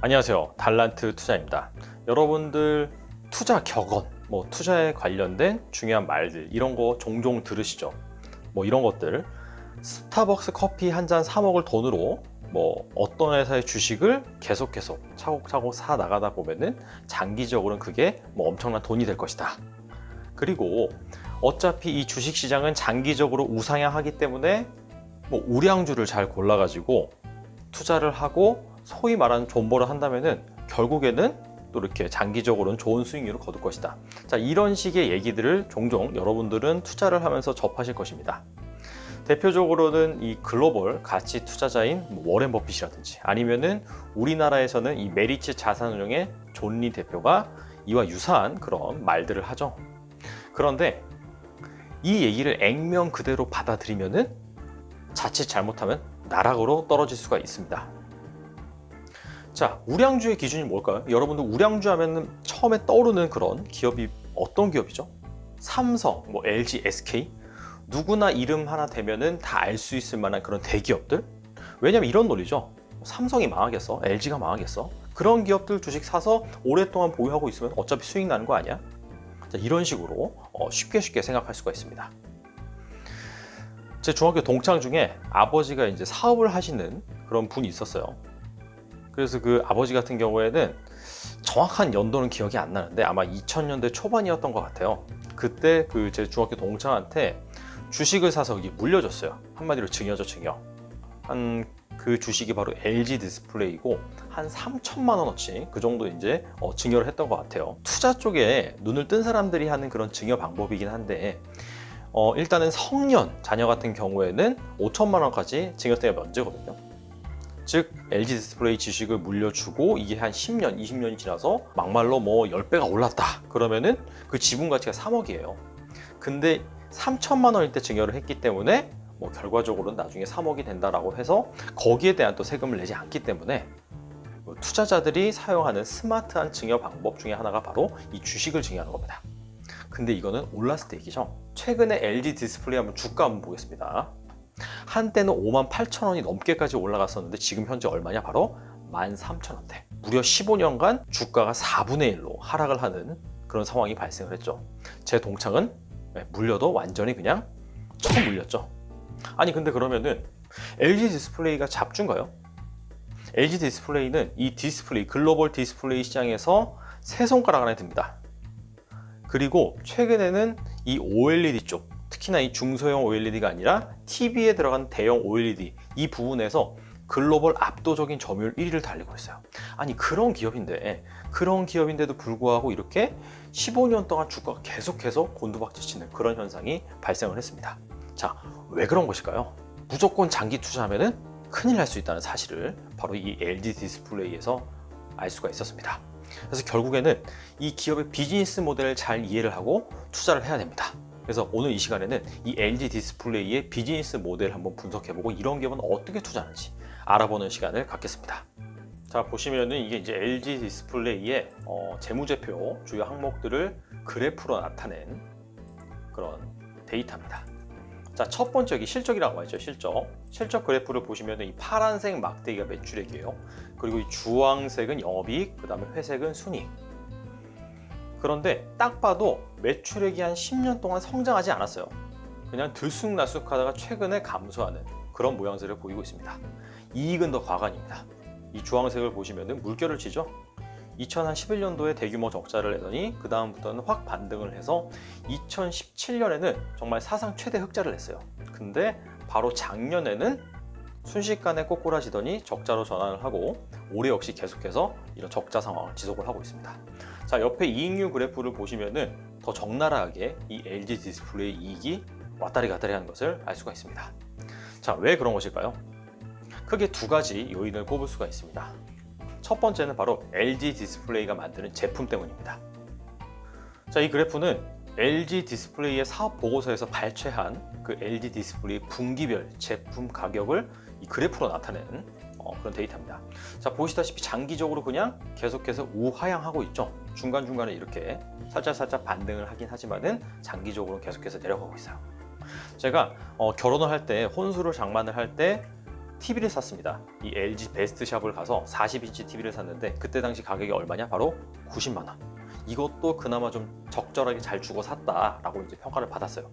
안녕하세요. 달란트 투자입니다. 여러분들 투자 격언, 투자에 관련된 중요한 말들 이런 거 종종 들으시죠? 이런 것들 스타벅스 커피 한 잔 사 먹을 돈으로 어떤 회사의 주식을 계속 차곡차곡 사 나가다 보면은 장기적으로는 그게 엄청난 돈이 될 것이다. 그리고 어차피 이 주식 시장은 장기적으로 우상향하기 때문에 우량주를 잘 골라가지고 투자를 하고 소위 말하는 존버를 한다면은 결국에는 또 이렇게 장기적으로는 좋은 수익률을 거둘 것이다. 자, 이런 식의 얘기들을 종종 여러분들은 투자를 하면서 접하실 것입니다. 대표적으로는 이 글로벌 가치 투자자인 워렌 버핏이라든지 아니면은 우리나라에서는 이 메리츠 자산운용의 존리 대표가 이와 유사한 그런 말들을 하죠. 그런데 이 얘기를 액면 그대로 받아들이면은 자칫 잘못하면 나락으로 떨어질 수가 있습니다. 자, 우량주의 기준이 뭘까요? 여러분들 우량주 하면 처음에 떠오르는 그런 기업이 어떤 기업이죠? 삼성, LG, SK 누구나 이름 하나 대면은 다 알 수 있을 만한 그런 대기업들. 왜냐면 이런 논리죠. 삼성이 망하겠어? LG가 망하겠어? 그런 기업들 주식 사서 오랫동안 보유하고 있으면 어차피 수익 나는 거 아니야? 자, 이런 식으로 쉽게 생각할 수가 있습니다. 제 중학교 동창 중에 아버지가 이제 사업을 하시는 그런 분이 있었어요. 그래서 그 아버지 같은 경우에는 정확한 연도는 기억이 안 나는데 아마 2000년대 초반이었던 것 같아요. 그때 그 제 중학교 동창한테 주식을 사서 물려줬어요. 한마디로 증여죠, 증여. 그 주식이 바로 LG 디스플레이고 한 3천만 원어치 그 정도 이제 증여를 했던 것 같아요. 투자 쪽에 눈을 뜬 사람들이 하는 그런 증여 방법이긴 한데 일단은 성년 자녀 같은 경우에는 5천만 원까지 증여세가 면제거든요. 즉 LG 디스플레이 주식을 물려주고 이게 한 10년, 20년이 지나서 막말로 10배가 올랐다. 그러면은 그 지분 가치가 3억이에요. 근데 3천만 원일 때 증여를 했기 때문에 결과적으로는 나중에 3억이 된다라고 해서 거기에 대한 또 세금을 내지 않기 때문에 투자자들이 사용하는 스마트한 증여 방법 중에 하나가 바로 이 주식을 증여하는 겁니다. 근데 이거는 올랐을 때 얘기죠. 최근에 LG 디스플레이 한번 주가 한번 보겠습니다. 한때는 58,000원이 넘게까지 올라갔었는데 지금 현재 얼마냐? 바로 13,000원대. 무려 15년간 주가가 4분의 1로 하락을 하는 그런 상황이 발생을 했죠. 제 동창은 물려도 완전히 그냥 처음 물렸죠. 아니 근데 그러면은 LG 디스플레이가 잡주인가요? LG 디스플레이는 이 디스플레이 글로벌 디스플레이 시장에서 세 손가락 안에 듭니다. 그리고 최근에는 이 OLED 쪽, 특히나 이 중소형 OLED가 아니라 TV에 들어간 대형 OLED 이 부분에서 글로벌 압도적인 점유율 1위를 달리고 있어요. 아니 그런 기업인데도 불구하고 이렇게 15년 동안 주가가 계속해서 곤두박질치는 그런 현상이 발생을 했습니다. 자, 왜 그런 것일까요? 무조건 장기 투자하면은 큰일 날 수 있다는 사실을 바로 이 LG 디스플레이에서 알 수가 있었습니다. 그래서 결국에는 이 기업의 비즈니스 모델을 잘 이해를 하고 투자를 해야 됩니다. 그래서 오늘 이 시간에는 이 LG 디스플레이의 비즈니스 모델을 한번 분석해보고 이런 기업은 어떻게 투자하는지 알아보는 시간을 갖겠습니다. 자, 보시면은 이게 이제 LG 디스플레이의 재무제표 주요 항목들을 그래프로 나타낸 그런 데이터입니다. 자, 첫 번째 여기 실적이라고 하죠. 실적 그래프를 보시면은 이 파란색 막대기가 매출액이에요. 그리고 이 주황색은 영업이익, 그 다음에 회색은 순이익. 그런데 딱 봐도 매출액이 한 10년 동안 성장하지 않았어요. 그냥 들쑥날쑥하다가 최근에 감소하는 그런 모양새를 보이고 있습니다. 이익은 더 과관입니다. 이 주황색을 보시면 물결을 치죠. 2011년도에 대규모 적자를 내더니 그 다음부터는 확 반등을 해서 2017년에는 정말 사상 최대 흑자를 냈어요. 근데 바로 작년에는 순식간에 꼬꾸라지더니 적자로 전환을 하고 올해 역시 계속해서 이런 적자 상황을 지속을 하고 있습니다. 자, 옆에 이익률 그래프를 보시면은 더 적나라하게 이 LG 디스플레이 이익이 왔다리 갔다리 하는 것을 알 수가 있습니다. 자, 왜 그런 것일까요? 크게 두 가지 요인을 꼽을 수가 있습니다. 첫 번째는 바로 LG 디스플레이가 만드는 제품 때문입니다. 자, 이 그래프는 LG 디스플레이의 사업 보고서에서 발췌한 그 LG 디스플레이 분기별 제품 가격을 이 그래프로 나타낸 그런 데이터입니다. 자, 보시다시피 장기적으로 그냥 계속해서 우하향하고 있죠. 중간중간에 이렇게 살짝 반등을 하긴 하지만은 장기적으로 계속해서 내려가고 있어요. 제가 결혼을 할 때 혼수를 장만을 할 때 TV를 샀습니다. 이 LG 베스트샵을 가서 40인치 TV를 샀는데 그때 당시 가격이 얼마냐? 바로 90만 원. 이것도 그나마 좀 적절하게 잘 주고 샀다라고 이제 평가를 받았어요.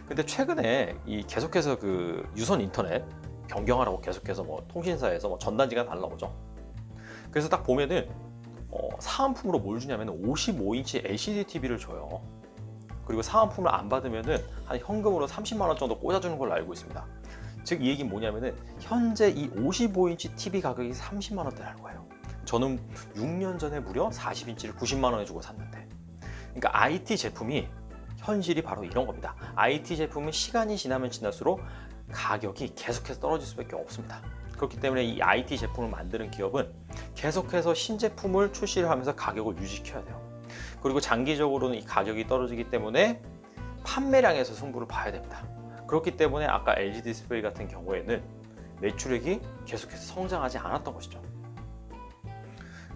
근데 최근에 이 계속해서 그 유선 인터넷 변경하라고 계속해서 뭐 통신사에서 뭐 전단지가 날라오죠. 그래서 딱 보면은 사은품으로 뭘 주냐면 55인치 LCD TV를 줘요. 그리고 사은품을 안 받으면은 한 현금으로 30만 원 정도 꽂아주는 걸로 알고 있습니다. 즉 이 얘기는 뭐냐면은 현재 이 55인치 TV 가격이 30만 원대라는 거예요. 저는 6년 전에 무려 40인치를 90만 원에 주고 샀는데, 그러니까 IT 제품이 현실이 바로 이런 겁니다. IT 제품은 시간이 지나면 지날수록 가격이 계속해서 떨어질 수밖에 없습니다. 그렇기 때문에 이 IT 제품을 만드는 기업은 계속해서 신제품을 출시를 하면서 가격을 유지시켜야 돼요. 그리고 장기적으로는 이 가격이 떨어지기 때문에 판매량에서 승부를 봐야 됩니다. 그렇기 때문에 아까 LG 디스플레이 같은 경우에는 매출액이 계속해서 성장하지 않았던 것이죠.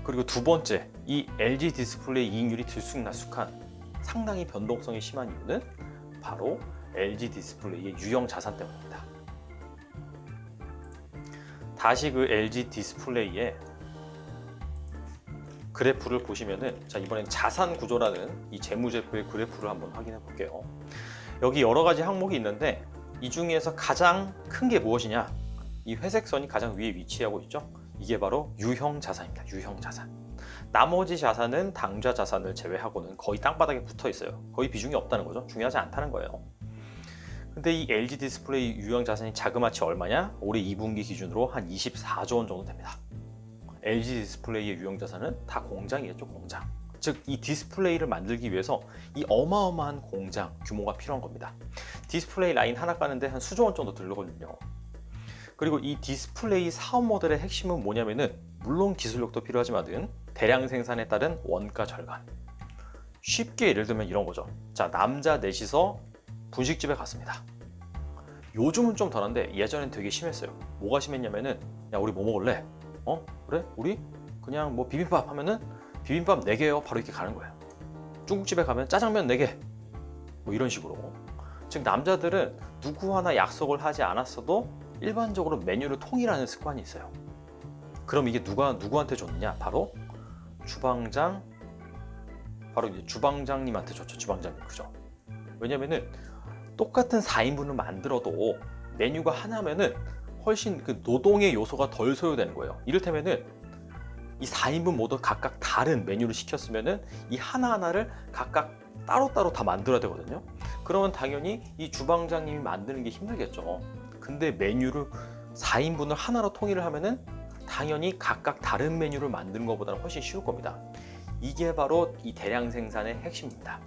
그리고 두 번째, 이 LG 디스플레이 이익률이 들쑥날쑥한 상당히 변동성이 심한 이유는 바로 LG 디스플레이의 유형 자산 때문입니다. 다시 그 LG 디스플레이의 그래프를 보시면은, 자, 이번엔 자산 구조라는 이 재무제표의 그래프를 한번 확인해 볼게요. 여기 여러 가지 항목이 있는데 이 중에서 가장 큰 게 무엇이냐? 이 회색 선이 가장 위에 위치하고 있죠. 이게 바로 유형 자산입니다. 유형 자산. 나머지 자산은 당좌 자산을 제외하고는 거의 땅바닥에 붙어 있어요. 거의 비중이 없다는 거죠. 중요하지 않다는 거예요. 근데 이 LG 디스플레이 유형 자산이 자그마치 얼마냐? 올해 2분기 기준으로 한 24조 원 정도 됩니다. LG 디스플레이의 유형 자산은 다 공장이겠죠, 공장. 즉 이 디스플레이를 만들기 위해서 이 어마어마한 공장 규모가 필요한 겁니다. 디스플레이 라인 하나 까는데 한 수조 원 정도 들거든요. 그리고 이 디스플레이 사업 모델의 핵심은 뭐냐면은, 물론 기술력도 필요하지만은 대량 생산에 따른 원가 절감. 쉽게 예를 들면 이런 거죠. 자, 남자 넷이서 분식집에 갔습니다. 요즘은 좀 덜한데 예전엔 되게 심했어요. 뭐가 심했냐면은, 야, 우리 뭐 먹을래? 그래? 우리 그냥 뭐 비빔밥 하면은 비빔밥 4개요. 바로 이렇게 가는 거예요. 중국집에 가면 짜장면 4개. 뭐 이런 식으로. 즉 남자들은 누구 하나 약속을 하지 않았어도 일반적으로 메뉴를 통일하는 습관이 있어요. 그럼 이게 누구한테 줬느냐? 바로 주방장, 바로 이제 주방장님한테 줬죠. 주방장님, 그죠? 왜냐면은 똑같은 4인분을 만들어도 메뉴가 하나면은 훨씬 그 노동의 요소가 덜 소요되는 거예요. 이를테면은 이 4인분 모두 각각 다른 메뉴를 시켰으면은 이 하나하나를 각각 따로따로 다 만들어야 되거든요. 그러면 당연히 이 주방장님이 만드는 게 힘들겠죠. 근데 메뉴를 4인분을 하나로 통일을 하면은 당연히 각각 다른 메뉴를 만드는 것보다는 훨씬 쉬울 겁니다. 이게 바로 이 대량 생산의 핵심입니다.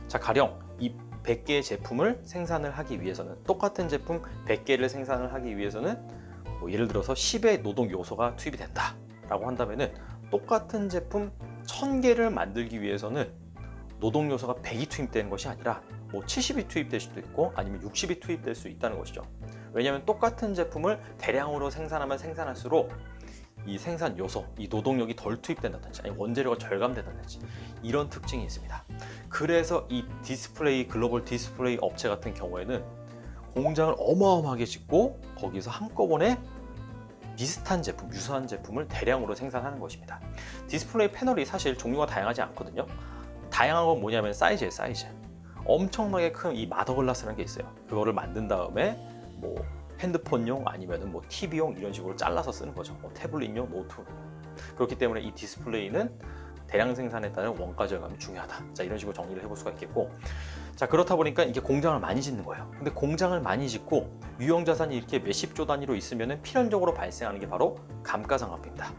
자, 가령 이 100개의 제품을 생산을 하기 위해서는, 똑같은 제품 100개를 생산을 하기 위해서는 뭐 예를 들어서 10의 노동 요소가 투입이 된다 라고 한다면은, 똑같은 제품 1000개를 만들기 위해서는 노동 요소가 100이 투입되는 것이 아니라 뭐 70이 투입될 수도 있고 아니면 60이 투입될 수 있다는 것이죠. 왜냐하면 똑같은 제품을 대량으로 생산하면 생산할수록 이 생산 요소, 이 노동력이 덜 투입된다든지 아니 원재료가 절감된다든지 이런 특징이 있습니다. 그래서 이 디스플레이, 글로벌 디스플레이 업체 같은 경우에는 공장을 어마어마하게 짓고 거기서 한꺼번에 비슷한 제품, 유사한 제품을 대량으로 생산하는 것입니다. 디스플레이 패널이 사실 종류가 다양하지 않거든요. 다양한 건 뭐냐면 사이즈예요, 사이즈. 엄청나게 큰 이 마더글라스라는 게 있어요. 그거를 만든 다음에 뭐 핸드폰용 아니면은 뭐 TV용 이런 식으로 잘라서 쓰는 거죠. 뭐 태블릿용, 노트북. 그렇기 때문에 이 디스플레이는 대량 생산에 따른 원가 절감이 중요하다. 자, 이런 식으로 정리를 해볼 수가 있겠고, 자, 그렇다 보니까 이게 공장을 많이 짓는 거예요. 근데 공장을 많이 짓고 유형 자산이 이렇게 몇십조 단위로 있으면은 필연적으로 발생하는 게 바로 감가상각비입니다.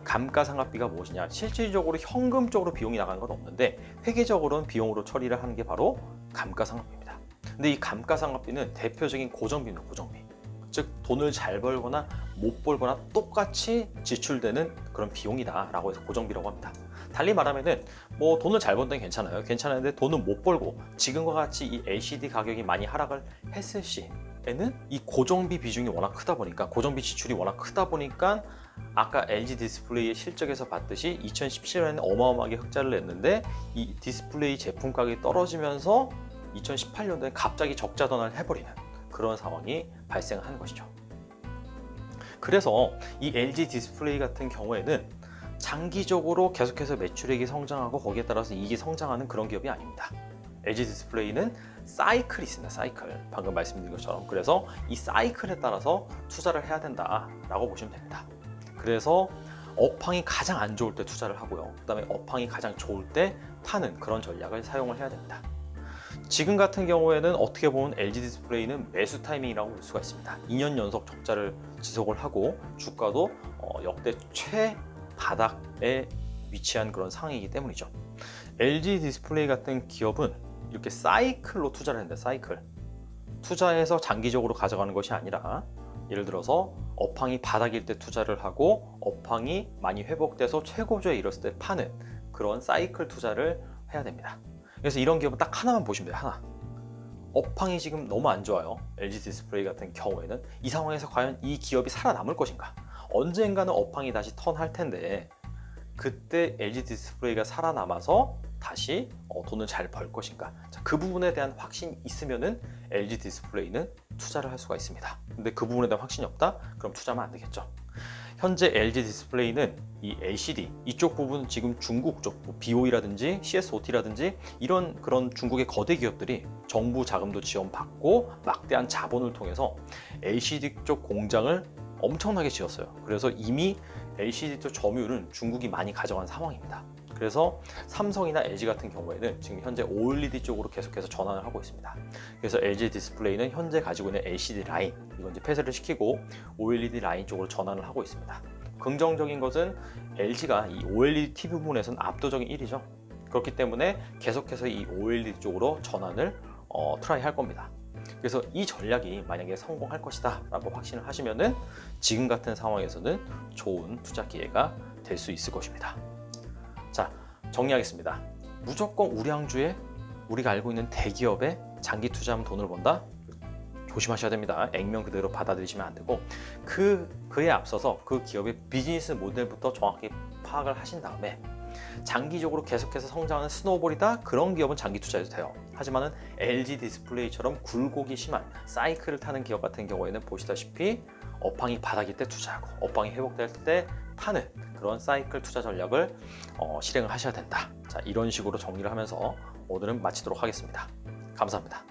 감가상각비가 무엇이냐? 실질적으로 현금적으로 비용이 나가는 건 없는데 회계적으로는 비용으로 처리를 하는 게 바로 감가상각비입니다. 근데 이 감가상각비는 대표적인 고정비입니다. 고정비. 즉 돈을 잘 벌거나 못 벌거나 똑같이 지출되는 그런 비용이다라고 해서 고정비라고 합니다. 달리 말하면은 뭐 돈을 잘 번다면 괜찮아요. 괜찮은데 돈을 못 벌고 지금과 같이 이 LCD 가격이 많이 하락을 했을 시에는 이 고정비 비중이 워낙 크다 보니까, 고정비 지출이 워낙 크다 보니까 아까 LG 디스플레이의 실적에서 봤듯이 2017년에 어마어마하게 흑자를 냈는데 이 디스플레이 제품 가격이 떨어지면서 2018년도에 갑자기 적자 전환을 해버리는 그런 상황이 발생하는 것이죠. 그래서 이 LG 디스플레이 같은 경우에는 장기적으로 계속해서 매출액이 성장하고 거기에 따라서 이익이 성장하는 그런 기업이 아닙니다. LG 디스플레이는 사이클이 있습니다. 사이클. 방금 말씀드린 것처럼. 그래서 이 사이클에 따라서 투자를 해야 된다라고 보시면 됩니다. 그래서 업황이 가장 안 좋을 때 투자를 하고요. 그다음에 업황이 가장 좋을 때 파는 그런 전략을 사용을 해야 됩니다. 지금 같은 경우에는 어떻게 보면 LG 디스플레이는 매수 타이밍이라고 볼 수가 있습니다. 2년 연속 적자를 지속을 하고 주가도 역대 최바닥에 위치한 그런 상황이기 때문이죠. LG 디스플레이 같은 기업은 이렇게 사이클로 투자를 했는데 사이클. 투자해서 장기적으로 가져가는 것이 아니라 예를 들어서 업황이 바닥일 때 투자를 하고 업황이 많이 회복돼서 최고조에 이뤘을 때 파는 그런 사이클 투자를 해야 됩니다. 그래서 이런 기업은 딱 하나만 보시면 돼요. 하나. 업황이 지금 너무 안 좋아요. LG 디스플레이 같은 경우에는 이 상황에서 과연 이 기업이 살아남을 것인가? 언젠가는 업황이 다시 턴할 텐데 그때 LG 디스플레이가 살아남아서 다시 돈을 잘 벌 것인가? 자, 그 부분에 대한 확신이 있으면은 LG 디스플레이는 투자를 할 수가 있습니다. 근데 그 부분에 대한 확신이 없다? 그럼 투자하면 안 되겠죠. 현재 LG 디스플레이는 이 LCD 이쪽 부분은 지금 중국 쪽 BOE라든지 CSOT라든지 이런 그런 중국의 거대 기업들이 정부 자금도 지원받고 막대한 자본을 통해서 LCD 쪽 공장을 엄청나게 지었어요. 그래서 이미 LCD 쪽 점유율은 중국이 많이 가져간 상황입니다. 그래서 삼성이나 LG 같은 경우에는 지금 현재 OLED 쪽으로 계속해서 전환을 하고 있습니다. 그래서 LG 디스플레이는 현재 가지고 있는 LCD 라인 이건 이제 폐쇄를 시키고 OLED 라인 쪽으로 전환을 하고 있습니다. 긍정적인 것은 LG가 이 OLED TV 부분에서는 압도적인 1위죠. 그렇기 때문에 계속해서 이 OLED 쪽으로 전환을 트라이 할 겁니다. 그래서 이 전략이 만약에 성공할 것이다 라고 확신을 하시면은 지금 같은 상황에서는 좋은 투자 기회가 될 수 있을 것입니다. 자, 정리하겠습니다. 무조건 우량주에 우리가 알고 있는 대기업에 장기 투자하면 돈을 번다? 조심하셔야 됩니다. 액면 그대로 받아들이시면 안 되고 그에 앞서서 그 기업의 비즈니스 모델부터 정확히 파악을 하신 다음에 장기적으로 계속해서 성장하는 스노우볼이다? 그런 기업은 장기 투자해도 돼요. 하지만은 LG 디스플레이처럼 굴곡이 심한 사이클을 타는 기업 같은 경우에는 보시다시피 업황이 바닥일 때 투자하고 업황이 회복될 때 파는 그런 사이클 투자 전략을 실행을 하셔야 된다. 자, 이런 식으로 정리를 하면서 오늘은 마치도록 하겠습니다. 감사합니다.